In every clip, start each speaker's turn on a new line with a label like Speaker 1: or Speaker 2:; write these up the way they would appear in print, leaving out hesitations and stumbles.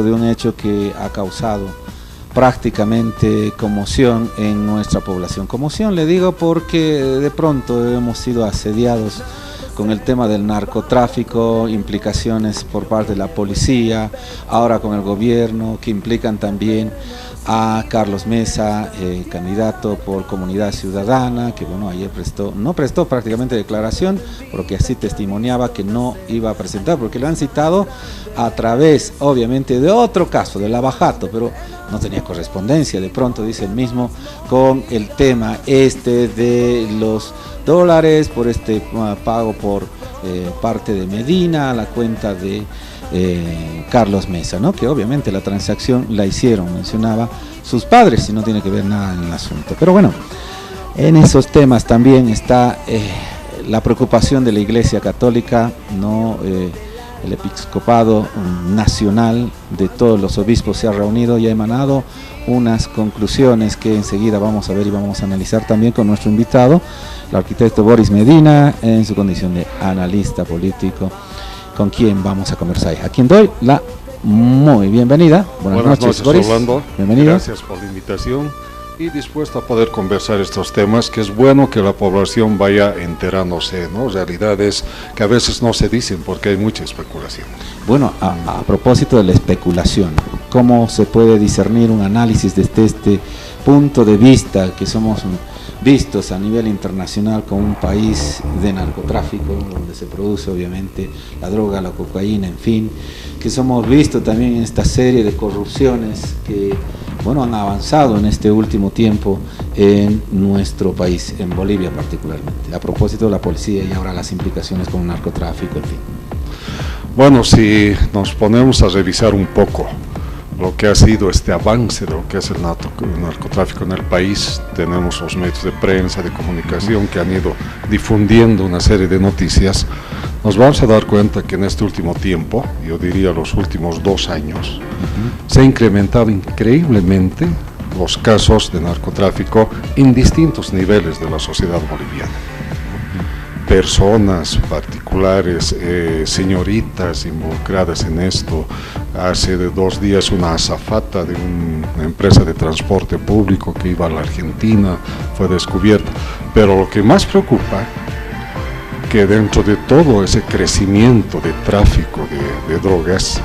Speaker 1: producto de un hecho que ha causado prácticamente conmoción en nuestra población. Conmoción le digo porque de pronto hemos sido asediados con el tema del narcotráfico, implicaciones por parte de la policía, ahora con el gobierno, que implican también a Carlos Mesa, candidato por Comunidad Ciudadana, que bueno, ayer no prestó prácticamente declaración, porque así testimoniaba que no iba a presentar, porque lo han citado a través, obviamente, de otro caso, de Lavajato, pero no tenía correspondencia, de pronto dice el mismo, con el tema de los dólares por este pago por parte de Medina a la cuenta de Carlos Mesa, ¿no? Que obviamente la transacción la hicieron, mencionaba sus padres, y no tiene que ver nada en el asunto. Pero bueno, en esos temas también está la preocupación de la Iglesia Católica, ¿no? El Episcopado Nacional de todos los obispos se ha reunido y ha emanado unas conclusiones que enseguida vamos a ver y vamos a analizar también con nuestro invitado, el arquitecto Boris Medina, en su condición de analista político, con quien vamos a conversar. A quien doy la muy bienvenida. Buenas noches, Boris.
Speaker 2: Orlando.
Speaker 1: Bienvenido.
Speaker 2: Gracias por la invitación y dispuesto a poder conversar estos temas, que es bueno que la población vaya enterándose, ¿no? Realidades que a veces no se dicen porque hay mucha especulación.
Speaker 1: Bueno, a propósito de la especulación, ¿cómo se puede discernir un análisis desde este punto de vista, que somos vistos a nivel internacional como un país de narcotráfico, donde se produce obviamente la droga, la cocaína, en fin, que somos vistos también en esta serie de corrupciones que, bueno, han avanzado en este último tiempo en nuestro país, en Bolivia particularmente, a propósito de la policía y ahora las implicaciones con el narcotráfico, en fin?
Speaker 2: Bueno, si nos ponemos a revisar un poco lo que ha sido este avance de lo que es el narcotráfico en el país, tenemos los medios de prensa, de comunicación que han ido difundiendo una serie de noticias, nos vamos a dar cuenta que en este último tiempo, yo diría los últimos 2 años, se ha incrementado increíblemente los casos de narcotráfico en distintos niveles de la sociedad boliviana. Personas particulares, señoritas involucradas en esto. Hace 2 días una azafata de una empresa de transporte público que iba a la Argentina fue descubierta. Pero lo que más preocupa, que dentro de todo ese crecimiento de tráfico de drogas,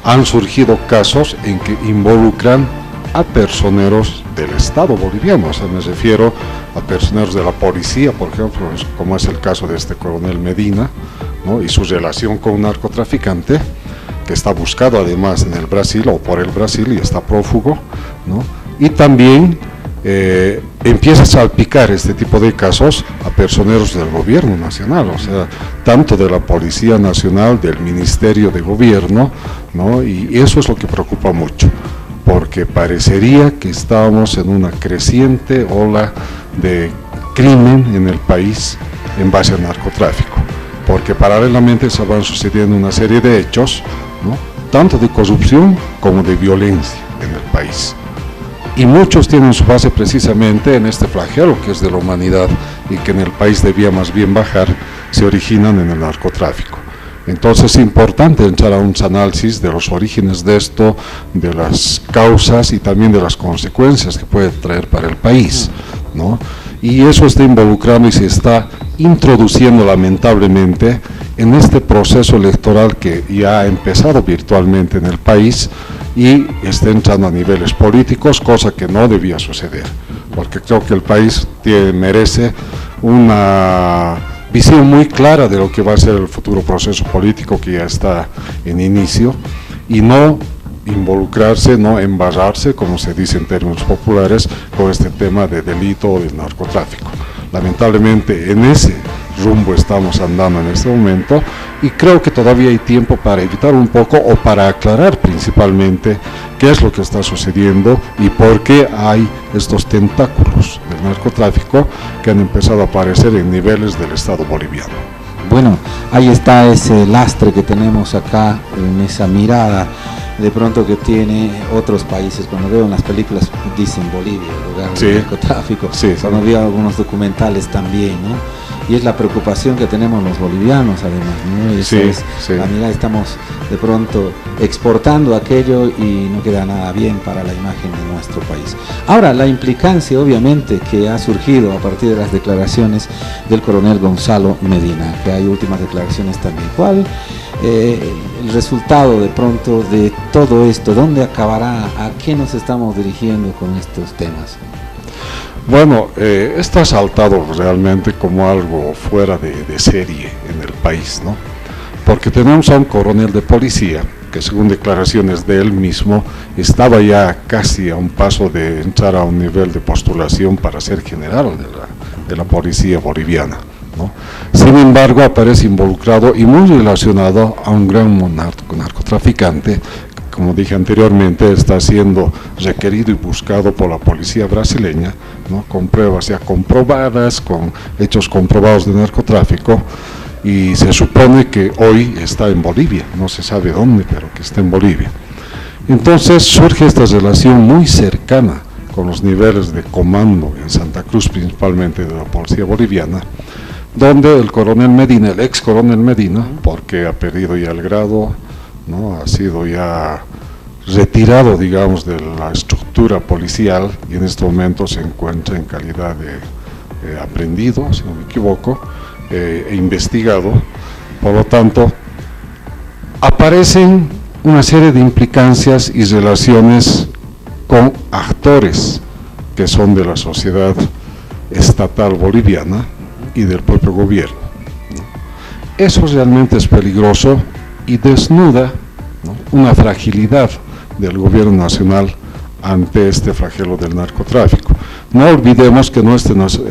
Speaker 2: han surgido casos en que involucran a personeros del Estado boliviano, o sea, me refiero a personeros de la policía, por ejemplo, como es el caso de este coronel Medina, ¿no? Y su relación con un narcotraficante que está buscado además en el Brasil o por el Brasil y está prófugo, ¿no? Y también empieza a salpicar este tipo de casos a personeros del gobierno nacional, o sea, tanto de la Policía Nacional, del Ministerio de Gobierno, ¿no? Y eso es lo que preocupa mucho, porque parecería que estábamos en una creciente ola de crimen en el país en base al narcotráfico, porque paralelamente se van sucediendo una serie de hechos, ¿no? Tanto de corrupción como de violencia en el país. Y muchos tienen su base precisamente en este flagelo que es de la humanidad y que en el país debía más bien bajar, se originan en el narcotráfico. Entonces es importante entrar a un análisis de los orígenes de esto, de las causas y también de las consecuencias que puede traer para el país, ¿no? Y eso está involucrando y se está introduciendo lamentablemente en este proceso electoral que ya ha empezado virtualmente en el país y está entrando a niveles políticos, cosa que no debía suceder, porque creo que el país merece una visión muy clara de lo que va a ser el futuro proceso político que ya está en inicio, y no involucrarse, no embarrarse, como se dice en términos populares, con este tema de delito o de narcotráfico. Lamentablemente en ese rumbo estamos andando en este momento y creo que todavía hay tiempo para evitar un poco o para aclarar principalmente qué es lo que está sucediendo y por qué hay estos tentáculos del narcotráfico que han empezado a aparecer en niveles del Estado boliviano.
Speaker 1: Bueno, ahí está ese lastre que tenemos acá en esa mirada de pronto que tiene otros países. Cuando veo en las películas dicen Bolivia, el lugar del narcotráfico, cuando veo algunos documentales también, ¿no? Y es la preocupación que tenemos los bolivianos además, ¿no? La mirada, estamos de pronto exportando aquello y no queda nada bien para la imagen de nuestro país. Ahora, la implicancia obviamente que ha surgido a partir de las declaraciones del coronel Gonzalo Medina, que hay últimas declaraciones también. ¿Cuál el resultado de pronto de todo esto? ¿Dónde acabará? ¿A qué nos estamos dirigiendo con estos temas?
Speaker 2: Bueno, esto ha saltado realmente como algo fuera de serie en el país, ¿no? Porque tenemos a un coronel de policía que, según declaraciones de él mismo, estaba ya casi a un paso de entrar a un nivel de postulación para ser general de la policía boliviana, ¿no? Sin embargo, aparece involucrado y muy relacionado a un gran narcotraficante. Como dije anteriormente, está siendo requerido y buscado por la policía brasileña, ¿no? Con pruebas ya comprobadas, con hechos comprobados de narcotráfico, y se supone que hoy está en Bolivia, no se sabe dónde, pero que está en Bolivia. Entonces surge esta relación muy cercana con los niveles de comando en Santa Cruz, principalmente de la policía boliviana, donde el coronel Medina, el ex coronel Medina, porque ha perdido ya el grado, ¿no? Ha sido ya retirado, digamos, de la estructura policial y en este momento se encuentra en calidad de aprendido, si no me equivoco, e investigado. Por lo tanto, aparecen una serie de implicancias y relaciones con actores que son de la sociedad estatal boliviana y del propio gobierno, ¿no? Eso realmente es peligroso y desnuda, ¿no?, una fragilidad del gobierno nacional ante este flagelo del narcotráfico. No olvidemos que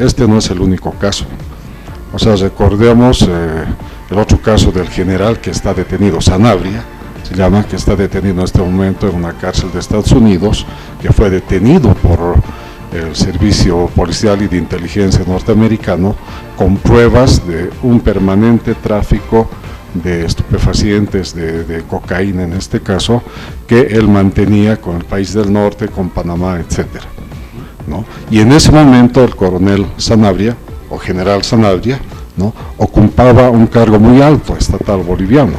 Speaker 2: este no es el único caso. O sea, recordemos el otro caso del general que está detenido, Sanabria, se llama, que está detenido en este momento en una cárcel de Estados Unidos, que fue detenido por el servicio policial y de inteligencia norteamericano con pruebas de un permanente tráfico de estupefacientes, de cocaína en este caso, que él mantenía con el país del norte, con Panamá, etcétera, ¿no? Y en ese momento el coronel Sanabria, o general Sanabria, ¿no?, ocupaba un cargo muy alto estatal boliviano.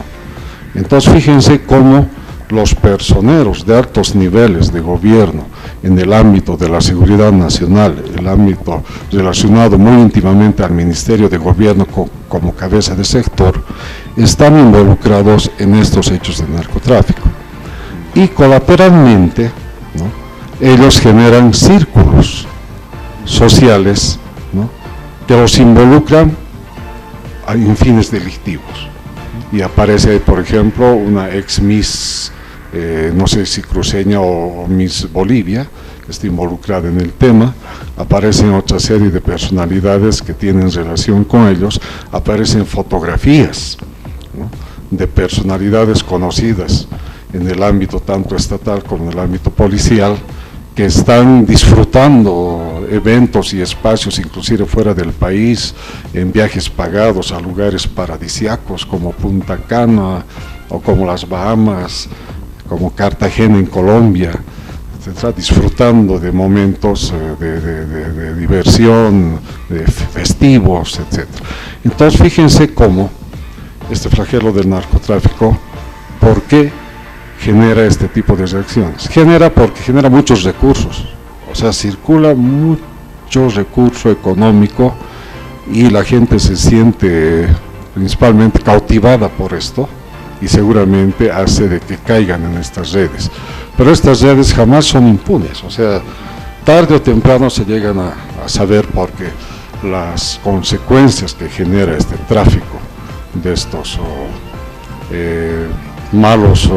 Speaker 2: Entonces fíjense cómo los personeros de altos niveles de gobierno en el ámbito de la seguridad nacional, el ámbito relacionado muy íntimamente al Ministerio de Gobierno como cabeza de sector, están involucrados en estos hechos de narcotráfico. Y colateralmente, ¿no?, ellos generan círculos sociales, ¿no?, que los involucran en fines delictivos. Y aparece ahí, por ejemplo, una ex Miss, no sé si cruceña o Miss Bolivia, que está involucrada en el tema. Aparecen otra serie de personalidades que tienen relación con ellos. Aparecen fotografías, ¿no?, de personalidades conocidas en el ámbito tanto estatal como en el ámbito policial, que están disfrutando eventos y espacios inclusive fuera del país, en viajes pagados a lugares paradisíacos como Punta Cana o como las Bahamas, como Cartagena en Colombia, etc., disfrutando de momentos de diversión, de festivos, etc. Entonces fíjense cómo este flagelo del narcotráfico, ¿por qué genera este tipo de reacciones? Genera porque genera muchos recursos, o sea, circula mucho recurso económico y la gente se siente principalmente cautivada por esto y seguramente hace de que caigan en estas redes. Pero estas redes jamás son impunes, o sea, tarde o temprano se llegan a saber, porque las consecuencias que genera este tráfico de estos malos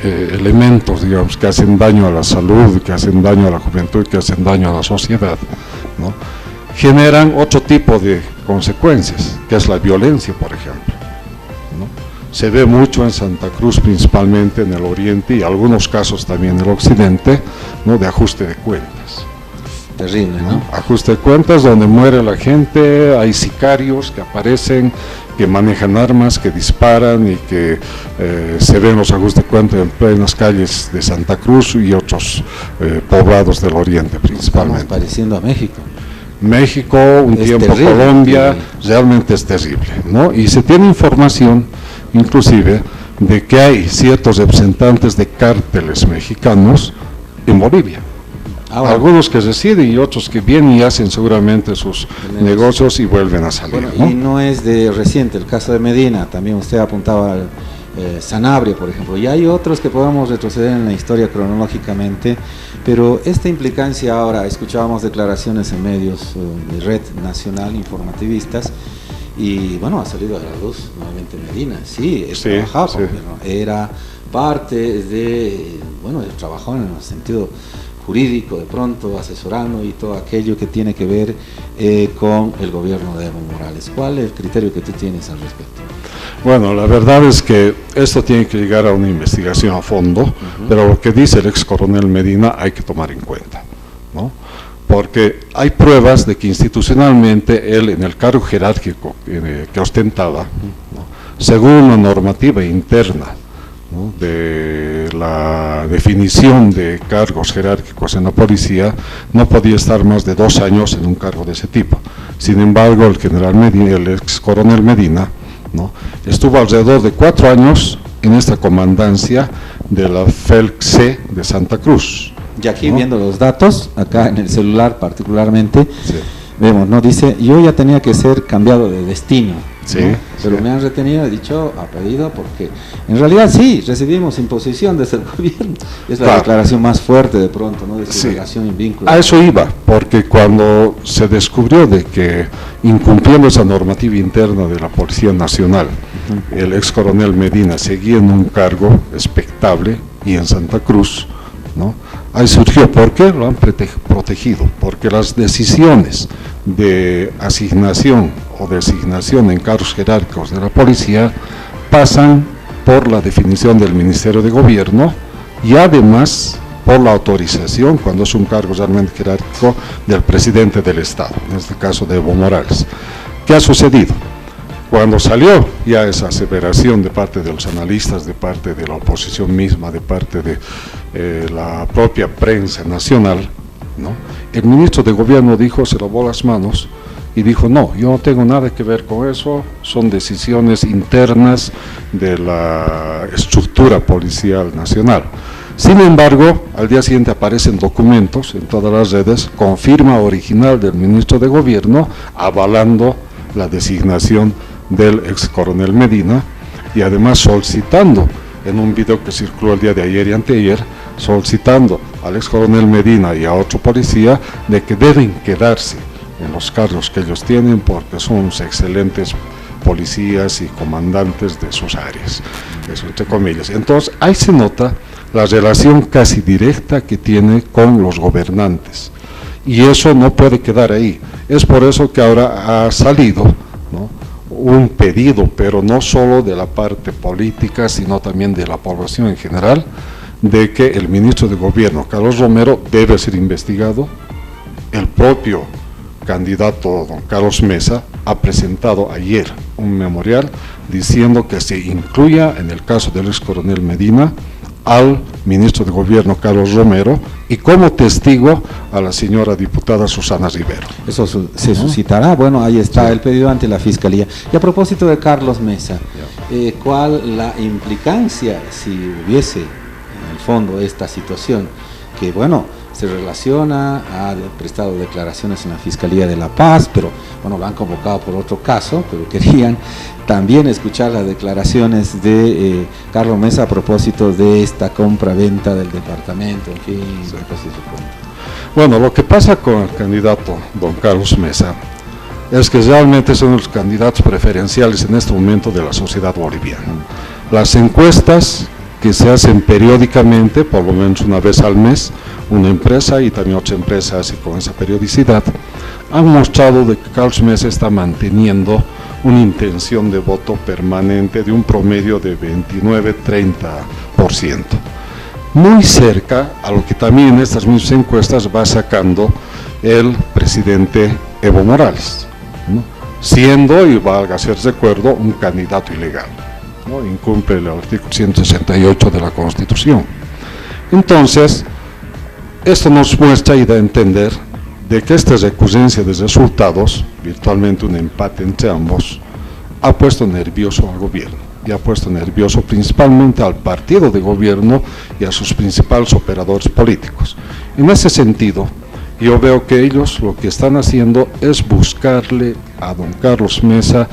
Speaker 2: elementos, digamos, que hacen daño a la salud, que hacen daño a la juventud, que hacen daño a la sociedad, ¿no?, generan otro tipo de consecuencias, que es la violencia, por ejemplo, ¿no? Se ve mucho en Santa Cruz, principalmente en el oriente y algunos casos también en el occidente, ¿no?, de ajuste de cuentas.
Speaker 1: Terrible, ¿no?
Speaker 2: Ajuste de cuentas, donde muere la gente, hay sicarios que aparecen, que manejan armas, que disparan y que se ven los ajustes de cuentas en plenas calles de Santa Cruz y otros poblados del oriente principalmente.
Speaker 1: Estamos pareciendo a México.
Speaker 2: México, un tiempo
Speaker 1: terrible,
Speaker 2: Colombia,
Speaker 1: terrible.
Speaker 2: realmente es terrible, ¿no? Y se tiene información, inclusive, de que hay ciertos representantes de cárteles mexicanos en Bolivia.
Speaker 1: Ahora,
Speaker 2: Algunos que residen y otros que vienen y hacen seguramente sus negocios y vuelven a salir,
Speaker 1: bueno,
Speaker 2: ¿no?
Speaker 1: y no es de reciente el caso de Medina, también usted apuntaba al Sanabria, por ejemplo, y hay otros que podemos retroceder en la historia cronológicamente, pero esta implicancia ahora, escuchábamos declaraciones en medios de red nacional, informativistas, y bueno, ha salido a la luz nuevamente Medina, sí, trabajaba con el gobierno, era parte de, bueno, él trabajó en el sentido jurídico de pronto, asesorando y todo aquello que tiene que ver con el gobierno de Evo Morales. ¿Cuál es el criterio que tú tienes al respecto?
Speaker 2: Bueno, la verdad es que esto tiene que llegar a una investigación a fondo, pero lo que dice el ex coronel Medina hay que tomar en cuenta, ¿no? Porque hay pruebas de que institucionalmente él, en el cargo jerárquico que ostentaba, ¿no?, según una normativa interna, ¿no?, de la definición de cargos jerárquicos en la policía, no podía estar más de 2 años en un cargo de ese tipo. Sin embargo, el general Medina, el ex coronel Medina, ¿no?, estuvo alrededor de 4 años en esta comandancia de la FELC-C de Santa Cruz.
Speaker 1: Y aquí,
Speaker 2: ¿no?,
Speaker 1: viendo los datos, acá en el celular particularmente,
Speaker 2: sí,
Speaker 1: vemos, ¿no? Dice, yo ya tenía que ser cambiado de destino,
Speaker 2: sí,
Speaker 1: ¿no? Pero
Speaker 2: sí,
Speaker 1: me han retenido, he dicho, a pedido, porque en realidad sí, recibimos imposición desde el gobierno. Es la
Speaker 2: claro,
Speaker 1: declaración más fuerte de pronto, ¿no?, de su
Speaker 2: sí,
Speaker 1: relación y vínculo.
Speaker 2: a eso iba, porque cuando se descubrió de que, incumpliendo esa normativa interna de la Policía Nacional, el ex coronel Medina seguía en un cargo expectable y en Santa Cruz, ¿no?, ahí surgió. ¿Por qué? Lo han protegido, porque las decisiones de asignación o designación en cargos jerárquicos de la policía pasan por la definición del Ministerio de Gobierno y además por la autorización, cuando es un cargo realmente jerárquico, del presidente del Estado, en este caso de Evo Morales. ¿Qué ha sucedido? Cuando salió ya esa aseveración de parte de los analistas, de parte de la oposición misma, de parte de la propia prensa nacional, ¿no?, el ministro de Gobierno dijo, se lavó las manos y dijo, no, yo no tengo nada que ver con eso, son decisiones internas de la estructura policial nacional. Sin embargo, al día siguiente aparecen documentos en todas las redes con firma original del ministro de Gobierno avalando la designación del ex coronel Medina y además solicitando, en un video que circuló el día de ayer y anteayer, solicitando al ex coronel Medina y a otro policía de que deben quedarse en los cargos que ellos tienen porque son unos excelentes policías y comandantes de sus áreas, eso entre comillas. Entonces ahí se nota la relación casi directa que tiene con los gobernantes y eso no puede quedar ahí. Es por eso que ahora ha salido, ¿no?, un pedido, pero no solo de la parte política, sino también de la población en general, de que el ministro de Gobierno, Carlos Romero, debe ser investigado. El propio candidato, don Carlos Mesa, ha presentado ayer un memorial diciendo que se incluya, en el caso del ex coronel Medina, al ministro de Gobierno Carlos Romero y como testigo a la señora diputada Susana Rivero.
Speaker 1: Eso se suscitará, bueno, ahí está el pedido ante la Fiscalía. Y a propósito de Carlos Mesa, ¿cuál la implicancia si hubiese en el fondo esta situación? Que bueno, se relaciona, ha prestado declaraciones en la Fiscalía de La Paz, pero bueno, lo han convocado por otro caso, pero querían también escuchar las declaraciones de Carlos Mesa a propósito de esta compra-venta del departamento, en fin, sí.
Speaker 2: Bueno, lo que pasa con el candidato don Carlos Mesa es que realmente son los candidatos preferenciales en este momento de la sociedad boliviana. Las encuestas que se hacen periódicamente, por lo menos una vez al mes, una empresa y también otra empresa así con esa periodicidad, han mostrado de que Carlos Mesa está manteniendo una intención de voto permanente de un promedio de 29-30%. muy cerca a lo que también en estas mismas encuestas va sacando el presidente Evo Morales, ¿no? Siendo, y valga hacerse recuerdo, un candidato ilegal, ¿no? Incumple el artículo 168 de la Constitución. Entonces, esto nos muestra y da a entender de que esta recurrencia de resultados, virtualmente un empate entre ambos, ha puesto nervioso al gobierno, y ha puesto nervioso principalmente al partido de gobierno y a sus principales operadores políticos. En ese sentido, yo veo que ellos lo que están haciendo es buscarle a don Carlos Mesa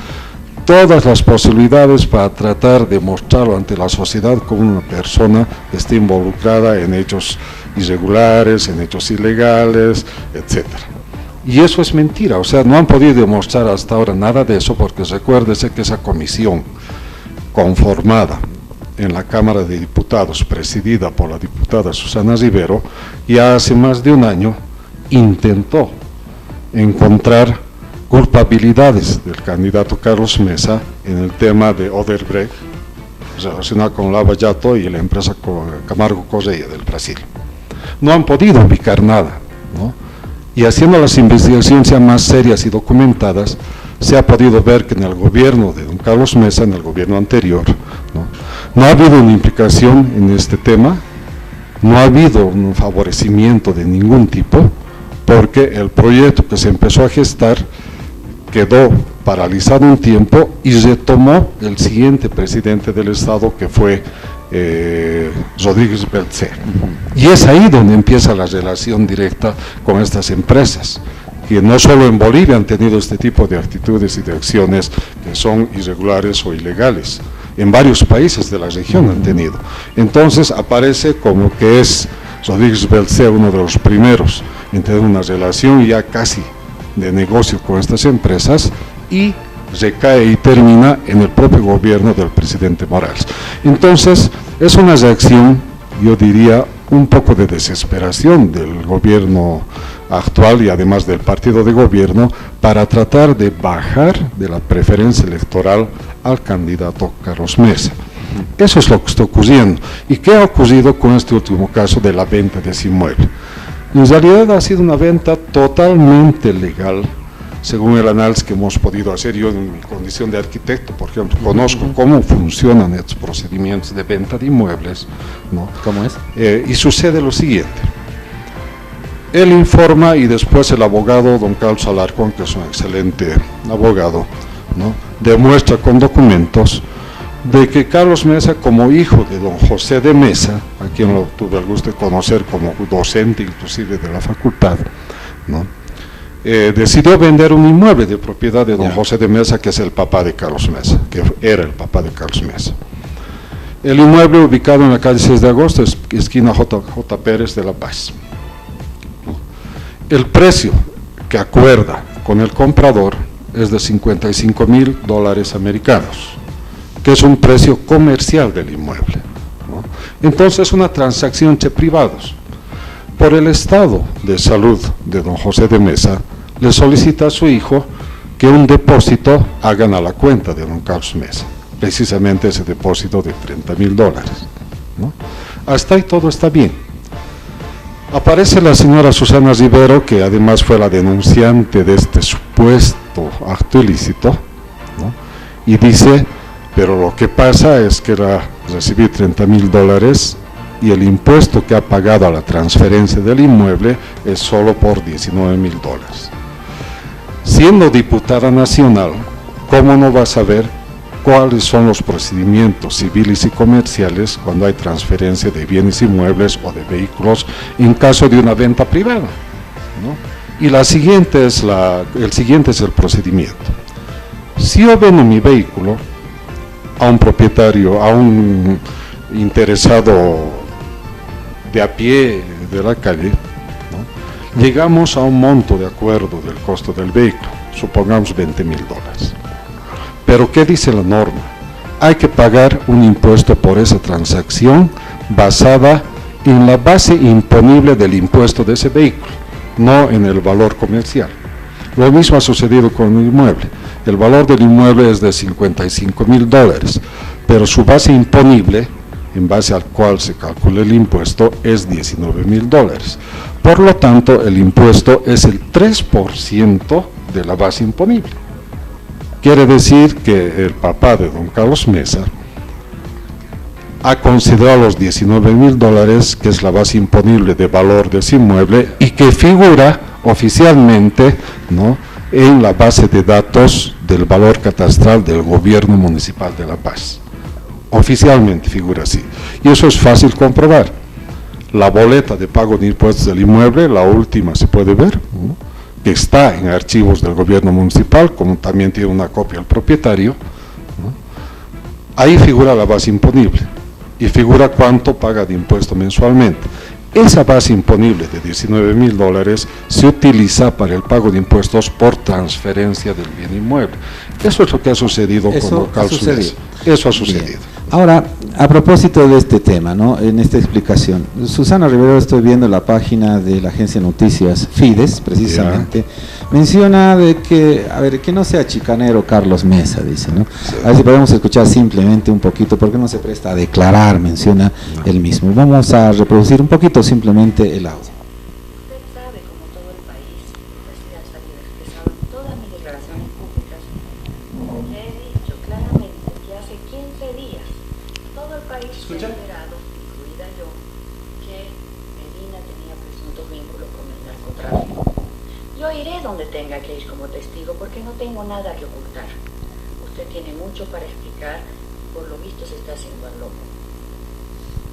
Speaker 2: todas las posibilidades para tratar de mostrarlo ante la sociedad como una persona que está involucrada en hechos irregulares, en hechos ilegales, etc. Y eso es mentira, o sea, no han podido demostrar hasta ahora nada de eso, porque recuérdese que esa comisión conformada en la Cámara de Diputados, presidida por la diputada Susana Rivero, ya hace más de un año intentó encontrar culpabilidades del candidato Carlos Mesa en el tema de Odebrecht, relacionado con Lava Jato y la empresa Camargo Correia del Brasil. No han podido ubicar nada, ¿no? Y haciendo las investigaciones ya más serias y documentadas, se ha podido ver que en el gobierno de don Carlos Mesa, en el gobierno anterior, no ha habido una implicación en este tema, no ha habido un favorecimiento de ningún tipo, porque el proyecto que se empezó a gestar quedó paralizado un tiempo y retomó el siguiente presidente del Estado, que fue Rodríguez Belcé. Y es ahí donde empieza la relación directa con estas empresas, que no solo en Bolivia han tenido este tipo de actitudes y de acciones que son irregulares o ilegales, en varios países de la región han tenido. Entonces aparece como que es Rodríguez Belcé uno de los primeros en tener una relación ya casi de negocio con estas empresas, y recae y termina en el propio gobierno del presidente Morales. Entonces es una reacción, yo diría, un poco de desesperación del gobierno actual y además del partido de gobierno para tratar de bajar de la preferencia electoral al candidato Carlos Mesa. Eso es lo que está ocurriendo. ¿Y qué ha ocurrido con este último caso de la venta de ese inmueble? En realidad ha sido una venta totalmente legal, según el análisis que hemos podido hacer. Yo en mi condición de arquitecto, por ejemplo, conozco cómo funcionan estos procedimientos de venta de inmuebles, ¿no?
Speaker 1: ¿Cómo es?
Speaker 2: Y sucede lo siguiente. Él informa y después el abogado, don Carlos Alarcón, que es un excelente abogado, ¿no?, demuestra con documentos de que Carlos Mesa, como hijo de don José de Mesa, a quien lo tuve el gusto de conocer como docente inclusive de la facultad, ¿no?, decidió vender un inmueble de propiedad de don José de Mesa, que es el papá de Carlos Mesa, que era el papá de Carlos Mesa. El inmueble ubicado en la calle 6 de agosto, esquina J. Pérez de La Paz. El precio que acuerda con el comprador es de $55,000 americanos, que es un precio comercial del inmueble, ¿no? Entonces, una transacción entre privados. Por el estado de salud de don José de Mesa, le solicita a su hijo que un depósito hagan a la cuenta de don Carlos Mesa, precisamente ese depósito de $30,000, ¿no? Hasta ahí todo está bien. Aparece la señora Susana Rivero, que además fue la denunciante de este supuesto acto ilícito, ¿no?, y dice: pero lo que pasa es que recibí $30,000 y el impuesto que ha pagado a la transferencia del inmueble es solo por $19,000. Siendo diputada nacional, ¿cómo no va a saber cuáles son los procedimientos civiles y comerciales cuando hay transferencia de bienes inmuebles o de vehículos en caso de una venta privada, ¿no? Y el siguiente es el procedimiento. Si yo vendo mi vehículo a un propietario, a un interesado de a pie de la calle, ¿no?, llegamos a un monto de acuerdo del costo del vehículo, supongamos $20,000. Pero ¿qué dice la norma? Hay que pagar un impuesto por esa transacción basada en la base imponible del impuesto de ese vehículo, no en el valor comercial. Lo mismo ha sucedido con el inmueble. El valor del inmueble es de $55,000, pero su base imponible en base al cual se calcula el impuesto es $19.000. Por lo tanto, el impuesto es el 3% de la base imponible. Quiere decir que el papá de don Carlos Mesa ha considerado los $19.000, que es la base imponible de valor de ese inmueble y que figura oficialmente, ¿no?, en la base de datos del valor catastral del gobierno municipal de La Paz. Oficialmente figura así. Y eso es fácil comprobar. La boleta de pago de impuestos del inmueble, la última se puede ver, ¿no?, que está en archivos del gobierno municipal, como también tiene una copia el propietario, ¿no? Ahí figura la base imponible y figura cuánto paga de impuesto mensualmente. Esa base imponible de $19.000 se utiliza para el pago de impuestos por transferencia del bien inmueble. Eso es lo que ha sucedido con don Carlos Mesa. Eso ha sucedido.
Speaker 1: Bien. Ahora, a propósito de este tema, ¿no?, en esta explicación, Susana Rivero, estoy viendo la página de la agencia de noticias Fides, precisamente, menciona de que, a ver, que no sea chicanero Carlos Mesa, dice, ¿no? A ver si podemos escuchar simplemente un poquito, porque no se presta a declarar, menciona él mismo. Vamos a reproducir un poquito simplemente el audio.
Speaker 3: Yo iré donde tenga que ir como testigo porque no tengo nada que ocultar. Usted tiene mucho para explicar, por lo visto se está haciendo al loco.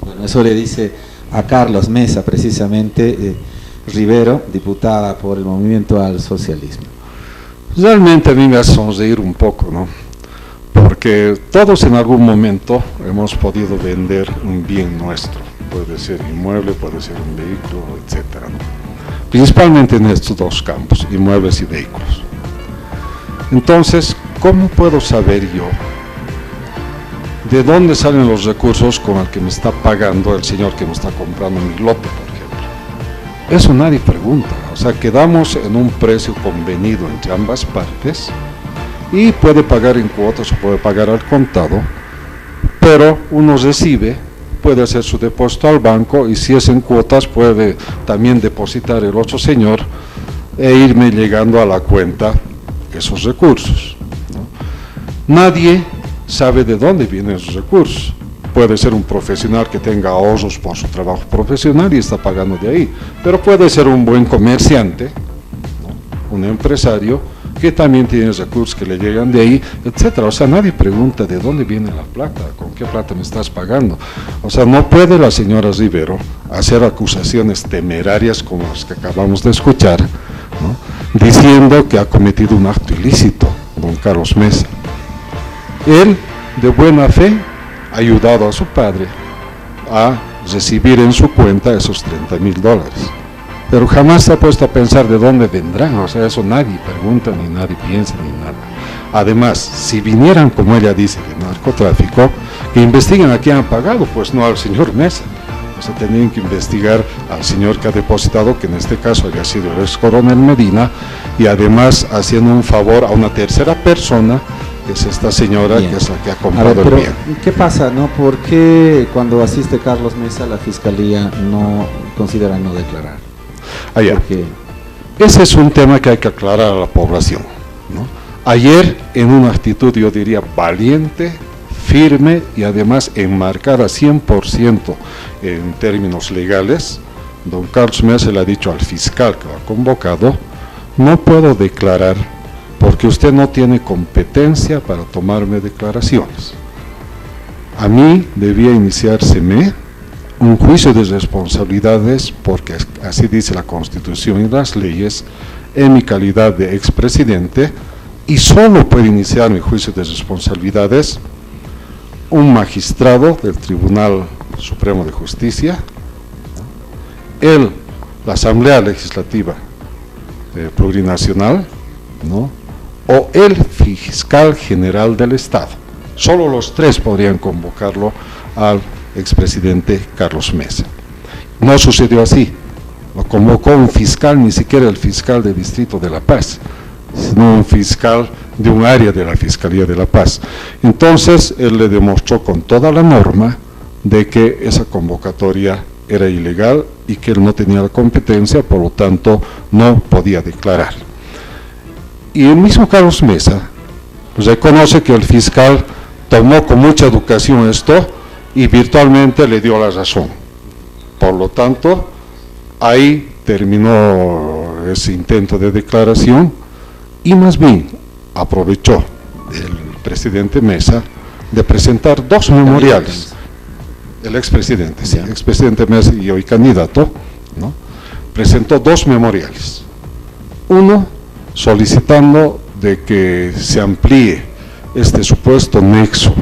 Speaker 1: Bueno, eso le dice a Carlos Mesa, precisamente, Rivero, diputada por el Movimiento al Socialismo.
Speaker 2: Realmente a mí me hace sonreír un poco, ¿no? Porque todos en algún momento hemos podido vender un bien nuestro. Puede ser inmueble, puede ser un vehículo, etcétera, ¿no? Principalmente en estos dos campos, inmuebles y vehículos. Entonces, ¿cómo puedo saber yo de dónde salen los recursos con el que me está pagando el señor que me está comprando mi lote, por ejemplo? Eso nadie pregunta. O sea, quedamos en un precio convenido entre ambas partes y puede pagar en cuotas o puede pagar al contado, pero uno recibe, puede hacer su depósito al banco y si es en cuotas puede también depositar el otro señor e irme llegando a la cuenta esos recursos, ¿no? Nadie sabe de dónde vienen esos recursos. Puede ser un profesional que tenga ahorros por su trabajo profesional y está pagando de ahí, pero puede ser un buen comerciante, ¿no?, un empresario que también tiene recursos que le llegan de ahí, etcétera. O sea, nadie pregunta de dónde viene la plata, con qué plata me estás pagando. O sea, no puede la señora Rivero hacer acusaciones temerarias como las que acabamos de escuchar, ¿no?, diciendo que ha cometido un acto ilícito don Carlos Mesa. Él, de buena fe, ha ayudado a su padre a recibir en su cuenta esos $30.000. Pero jamás se ha puesto a pensar de dónde vendrán. O sea, eso nadie pregunta, ni nadie piensa, ni nada. Además, si vinieran, como ella dice, de narcotráfico, que investiguen a quién han pagado, pues no al señor Mesa. O sea, tenían que investigar al señor que ha depositado, que en este caso había sido el ex coronel Medina, y además haciendo un favor a una tercera persona, que es esta señora, bien, que es la que ha comprado el bien.
Speaker 1: ¿Qué pasa, no? ¿Por qué cuando asiste Carlos Mesa la Fiscalía no considera no declarar?
Speaker 2: Porque ese es un tema que hay que aclarar a la población, ¿no? Ayer, en una actitud, yo diría, valiente, firme y además enmarcada 100% en términos legales, don Carlos Mesa le ha dicho al fiscal que lo ha convocado: no puedo declarar porque usted no tiene competencia para tomarme declaraciones. A mí debía iniciárseme un juicio de responsabilidades, porque así dice la Constitución y las leyes, en mi calidad de expresidente, y solo puede iniciar mi juicio de responsabilidades un magistrado del Tribunal Supremo de Justicia, la Asamblea Legislativa Plurinacional, ¿no?, o el Fiscal General del Estado. Solo los tres podrían convocarlo al expresidente Carlos Mesa. No sucedió así. Lo convocó un fiscal, ni siquiera el fiscal de Distrito de La Paz, sino un fiscal de un área de la Fiscalía de La Paz. Entonces, él le demostró con toda la norma de que esa convocatoria era ilegal y que él no tenía la competencia, por lo tanto no podía declarar. Y el mismo Carlos Mesa reconoce que el fiscal tomó con mucha educación esto y virtualmente le dio la razón. Por lo tanto, ahí terminó ese intento de declaración y más bien aprovechó el presidente Mesa de presentar dos memoriales. El expresidente, sí, expresidente Mesa y hoy candidato, ¿no? Presentó dos memoriales. Uno solicitando de que se amplíe este supuesto nexo,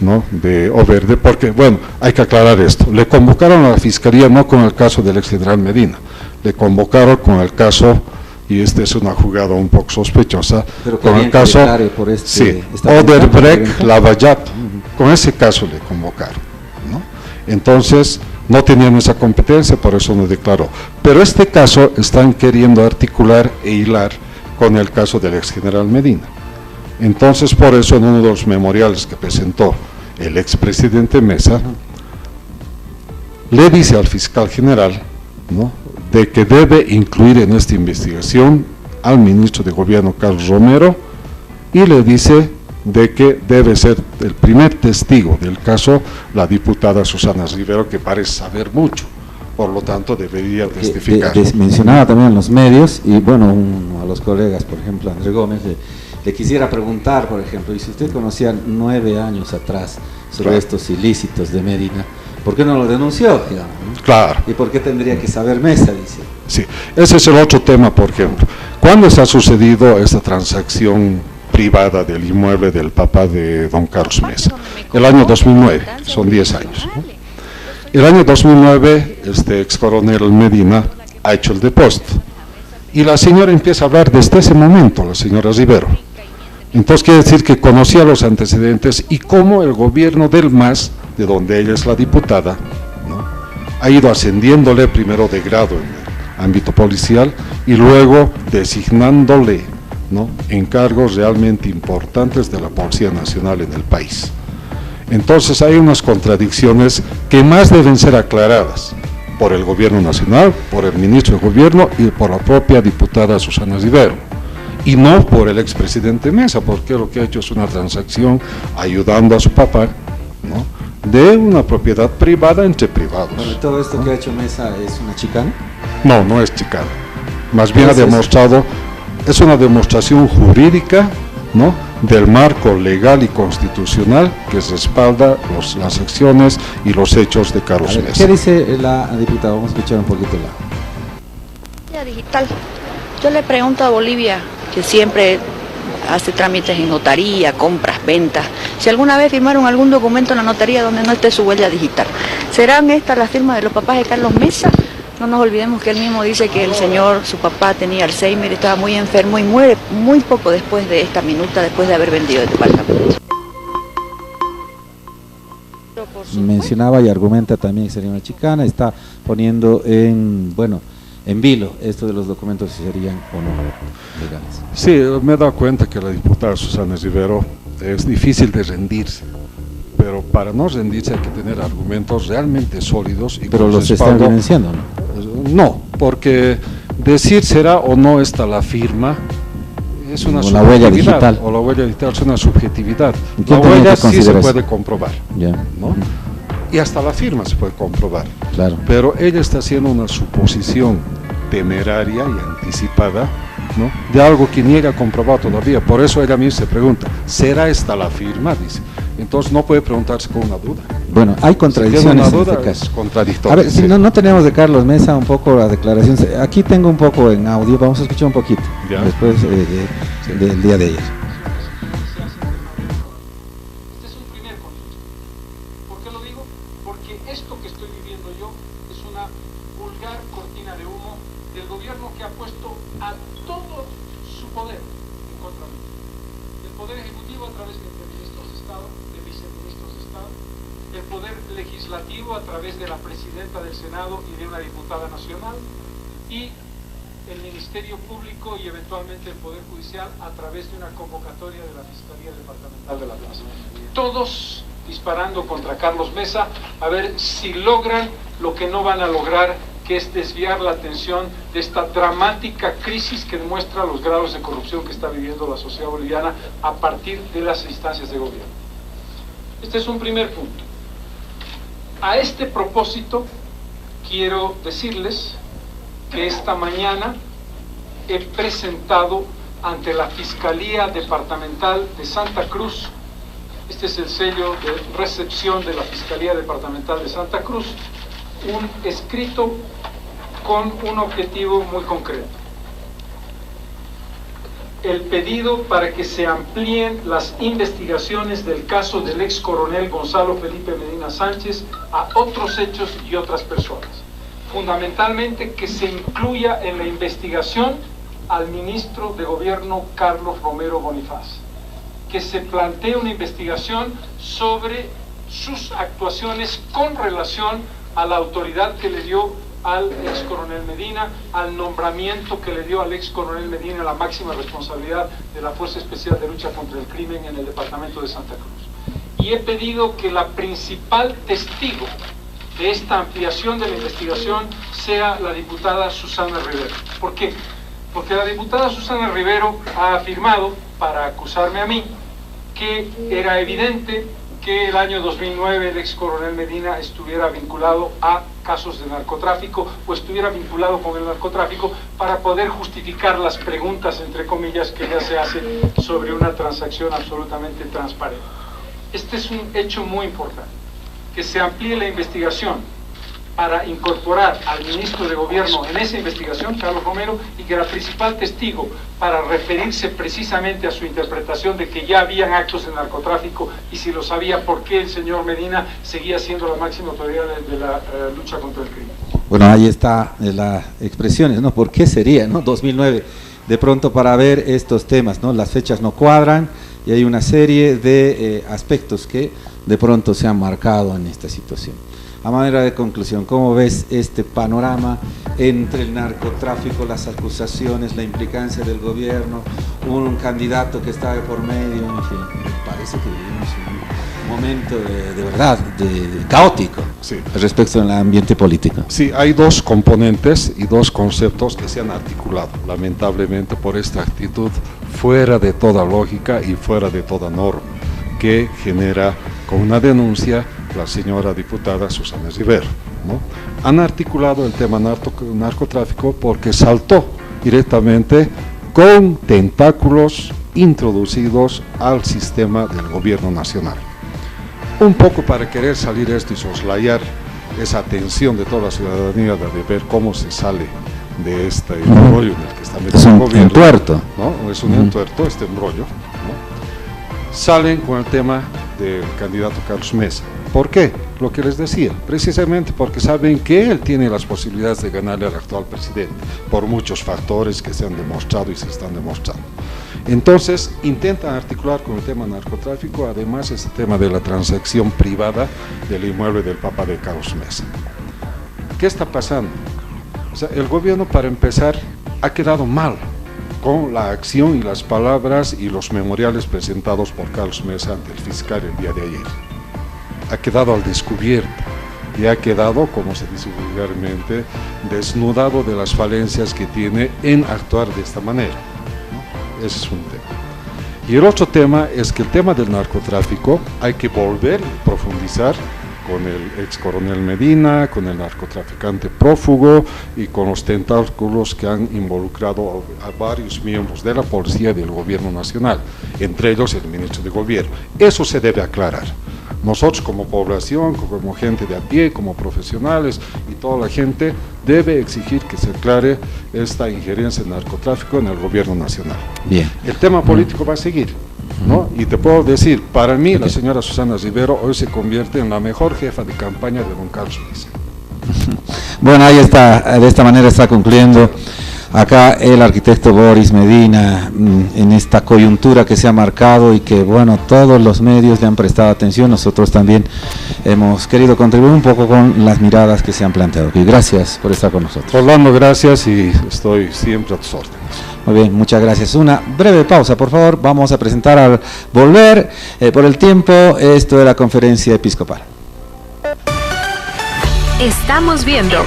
Speaker 2: ¿no?, de Overde, porque, bueno, hay que aclarar esto, le convocaron a la fiscalía no con el caso del ex general Medina, le convocaron con el caso, y esta es una jugada un poco sospechosa, con el caso, sí, Odebrecht Lavallato, con ese caso le convocaron, ¿no? Entonces, no tenían esa competencia, por eso no declaró. Pero este caso están queriendo articular e hilar con el caso del ex general Medina. Entonces, por eso en uno de los memoriales que presentó el expresidente Mesa, le dice al fiscal general, ¿no?, de que debe incluir en esta investigación al ministro de Gobierno Carlos Romero y le dice de que debe ser el primer testigo del caso la diputada Susana Rivero, que parece saber mucho, por lo tanto debería testificar.
Speaker 1: Mencionaba también en los medios, y bueno, a los colegas, por ejemplo, Andrés Gómez, le quisiera preguntar, por ejemplo, y si usted conocía 9 años atrás sobre estos ilícitos de Medina, ¿por qué no lo denunció, digamos, ¿no?
Speaker 2: Claro.
Speaker 1: ¿Y por qué tendría que saber Mesa, dice?
Speaker 2: Sí, ese es el otro tema, por ejemplo. ¿Cuándo se ha sucedido esta transacción privada del inmueble del papá de don Carlos Mesa? El año 2009, son 10 años, ¿no? El año 2009, este ex coronel Medina ha hecho el depósito. Y la señora empieza a hablar desde ese momento, la señora Rivero. Entonces quiere decir que conocía los antecedentes y cómo el gobierno del MAS, de donde ella es la diputada, ¿no?, ha ido ascendiéndole primero de grado en el ámbito policial y luego designándole, ¿no?, encargos realmente importantes de la Policía Nacional en el país. Entonces hay unas contradicciones que más deben ser aclaradas por el gobierno nacional, por el ministro de gobierno y por la propia diputada Susana Rivero, y no por el expresidente Mesa, porque lo que ha hecho es una transacción ayudando a su papá, ¿no?, de una propiedad privada entre privados.
Speaker 1: Bueno, ¿todo esto, ¿no?, que ha hecho Mesa es una chicana?
Speaker 2: No, no es chicana. Más bien ha demostrado, es una demostración jurídica, ¿no?, del marco legal y constitucional que respalda las acciones y los hechos de Carlos Mesa.
Speaker 1: ¿Qué dice la diputada? Vamos a escuchar un poquito
Speaker 4: la digital. Yo le pregunto a Bolivia, que siempre hace trámites en notaría, compras, ventas, si alguna vez firmaron algún documento en la notaría donde no esté su huella digital. ¿Serán estas las firmas de los papás de Carlos Mesa? No nos olvidemos que él mismo dice que el señor, su papá, tenía Alzheimer, estaba muy enfermo y muere muy poco después de esta minuta, después de haber vendido el departamento.
Speaker 1: Mencionaba y argumenta también que sería una chicana, está poniendo en vilo esto de los documentos si serían o no legales.
Speaker 2: Sí, me he dado cuenta que la diputada Susana Rivero es difícil de rendirse, pero para no rendirse hay que tener argumentos realmente sólidos. Y
Speaker 1: pero los están evidenciando, ¿no?
Speaker 2: No, porque decir será o no esta la firma es una
Speaker 1: subjetividad. La huella digital.
Speaker 2: O la huella digital es una subjetividad.
Speaker 1: La
Speaker 2: huella sí se puede comprobar,
Speaker 1: ya,
Speaker 2: ¿no? Y hasta la firma se puede comprobar.
Speaker 1: Claro.
Speaker 2: Pero ella está haciendo una suposición temeraria y anticipada, ¿no?, de algo que niega comprobar todavía. Por eso ella misma se pregunta, ¿será esta la firma?, dice. Entonces no puede preguntarse con una duda.
Speaker 1: Bueno, hay contradicciones
Speaker 2: en
Speaker 1: este caso.
Speaker 2: Es contradictorio.
Speaker 1: A ver, si no tenemos de Carlos Mesa un poco la declaración. Aquí tengo un poco en audio, vamos a escuchar un poquito,
Speaker 2: ¿ya?,
Speaker 1: después del día de ayer.
Speaker 5: Este es un primer conflicto. ¿Por qué lo digo? Porque esto que estoy viviendo yo es una vulgar cortina de humo del gobierno que ha puesto a todo su poder en contra mí. El poder ejecutivo a través de ministros de Estado, de viceministros de Estado, el poder legislativo a través de la presidenta del Senado y de una diputada nacional, y el Ministerio Público y eventualmente el Poder Judicial a través de una convocatoria de la Fiscalía Departamental de La Paz. Todos disparando contra Carlos Mesa, a ver si logran lo que no van a lograr, que es desviar la atención de esta dramática crisis que demuestra los grados de corrupción que está viviendo la sociedad boliviana a partir de las instancias de gobierno. Este es un primer punto. A este propósito, quiero decirles que esta mañana he presentado ante la Fiscalía Departamental de Santa Cruz, este es el sello de recepción de la Fiscalía Departamental de Santa Cruz, un escrito con un objetivo muy concreto. El pedido para que se amplíen las investigaciones del caso del ex coronel Gonzalo Felipe Medina Sánchez a otros hechos y otras personas. Fundamentalmente que se incluya en la investigación al ministro de Gobierno Carlos Romero Bonifaz. Que se plantee una investigación sobre sus actuaciones con relación a la autoridad que le dio al ex coronel Medina, al nombramiento que le dio al ex coronel Medina la máxima responsabilidad de la Fuerza Especial de Lucha contra el Crimen en el departamento de Santa Cruz. Y he pedido que la principal testigo de esta ampliación de la investigación sea la diputada Susana Rivero. ¿Por qué? Porque la diputada Susana Rivero ha afirmado, para acusarme a mí, que era evidente que el año 2009 el ex coronel Medina estuviera vinculado a casos de narcotráfico o estuviera vinculado con el narcotráfico para poder justificar las preguntas, entre comillas, que ya se hace sobre una transacción absolutamente transparente. Este es un hecho muy importante, que se amplíe la investigación para incorporar al ministro de Gobierno en esa investigación, Carlos Romero, y que la principal testigo para referirse precisamente a su interpretación de que ya habían actos de narcotráfico y si lo sabía, por qué el señor Medina seguía siendo la máxima autoridad de la lucha contra el crimen.
Speaker 1: Bueno, ahí está las expresiones, ¿no? ¿Por qué sería, no? 2009, de pronto para ver estos temas, ¿no? Las fechas no cuadran y hay una serie de aspectos que de pronto se han marcado en esta situación. A manera de conclusión, ¿cómo ves este panorama entre el narcotráfico, las acusaciones, la implicancia del gobierno, un candidato que está de por medio? En fin, me parece que vivimos un momento de verdad caótico, sí, respecto al ambiente político.
Speaker 2: Sí, hay dos componentes y dos conceptos que se han articulado, lamentablemente, por esta actitud fuera de toda lógica y fuera de toda norma, que genera con una denuncia la señora diputada Susana Rivero, ¿no? Han articulado el tema narcotráfico porque saltó directamente con tentáculos introducidos al sistema del gobierno nacional. Un poco para querer salir esto y soslayar esa atención de toda la ciudadanía de ver cómo se sale de este embrollo en el que está metido el gobierno.
Speaker 1: Entuerto.
Speaker 2: ¿No? Es un entuerto este embrollo, ¿no? Salen con el tema del candidato Carlos Mesa. ¿Por qué? Lo que les decía, precisamente porque saben que él tiene las posibilidades de ganarle al actual presidente, por muchos factores que se han demostrado y se están demostrando. Entonces, intentan articular con el tema narcotráfico, además ese tema de la transacción privada del inmueble del papá de Carlos Mesa. ¿Qué está pasando? O sea, el gobierno, para empezar, ha quedado mal con la acción y las palabras y los memoriales presentados por Carlos Mesa ante el fiscal el día de ayer. Ha quedado al descubierto y ha quedado, como se dice vulgarmente, desnudado de las falencias que tiene en actuar de esta manera, ¿no? Ese es un tema. Y el otro tema es que el tema del narcotráfico hay que volver a profundizar con el ex coronel Medina, con el narcotraficante prófugo y con los tentáculos que han involucrado a varios miembros de la policía y del gobierno nacional, entre ellos el ministro de Gobierno. Eso se debe aclarar. Nosotros como población, como gente de a pie, como profesionales y toda la gente debe exigir que se aclare esta injerencia en narcotráfico en el gobierno nacional.
Speaker 1: Bien.
Speaker 2: El tema político va a seguir, ¿no? Y te puedo decir, para mí la señora Susana Rivero hoy se convierte en la mejor jefa de campaña de don Carlos Mesa.
Speaker 1: Bueno, ahí está, de esta manera está concluyendo acá el arquitecto Boris Medina en esta coyuntura que se ha marcado y que, bueno, todos los medios le han prestado atención. Nosotros también hemos querido contribuir un poco con las miradas que se han planteado. Y gracias por estar con nosotros.
Speaker 2: Orlando, gracias y estoy siempre a tus órdenes.
Speaker 1: Muy bien, muchas gracias. Una breve pausa, por favor. Vamos a presentar al volver, por el tiempo, esto de la conferencia episcopal.
Speaker 6: Estamos viendo